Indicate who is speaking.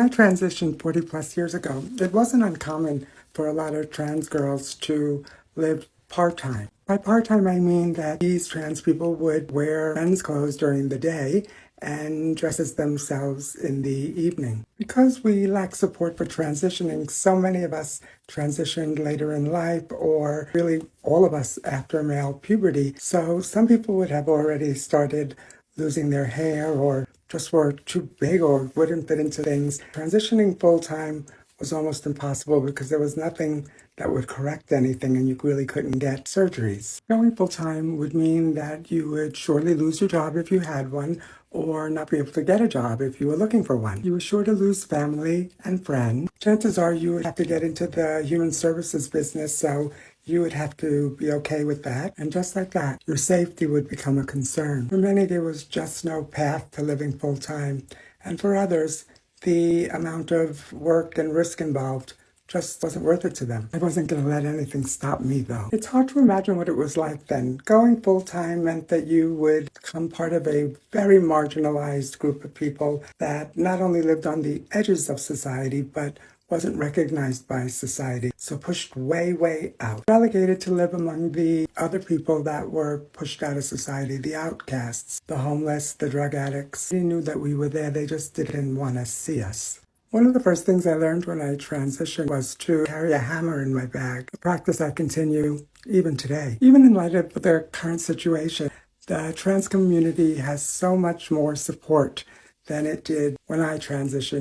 Speaker 1: I transitioned 40 plus years ago, it wasn't uncommon for a lot of trans girls to live part-time. By part-time, I mean that these trans people would wear men's clothes during the day and dress as themselves in the evening. Because we lack support for transitioning, so many of us transitioned later in life, or really all of us after male puberty. So some people would have already started losing their hair, or just were too big or wouldn't fit into things. Transitioning full-time was almost impossible because there was nothing that would correct anything, and you really couldn't get surgeries. Going full-time would mean that you would surely lose your job if you had one, or not be able to get a job if you were looking for one. You were sure to lose family and friends. Chances are you would have to get into the human services business, so you would have to be okay with that. And just like that, your safety would become a concern. For many, there was just no path to living full-time. And for others, the amount of work and risk involved just wasn't worth it to them. I wasn't going to let anything stop me, though. It's hard to imagine what it was like then. Going full-time meant that you would become part of a very marginalized group of people that not only lived on the edges of society, but wasn't recognized by society, so pushed way, way out. Relegated to live among the other people that were pushed out of society, the outcasts, the homeless, the drug addicts. They knew that we were there, they just didn't want to see us. One of the first things I learned when I transitioned was to carry a hammer in my bag, a practice I continue even today. Even in light of the current situation, the trans community has so much more support than it did when I transitioned.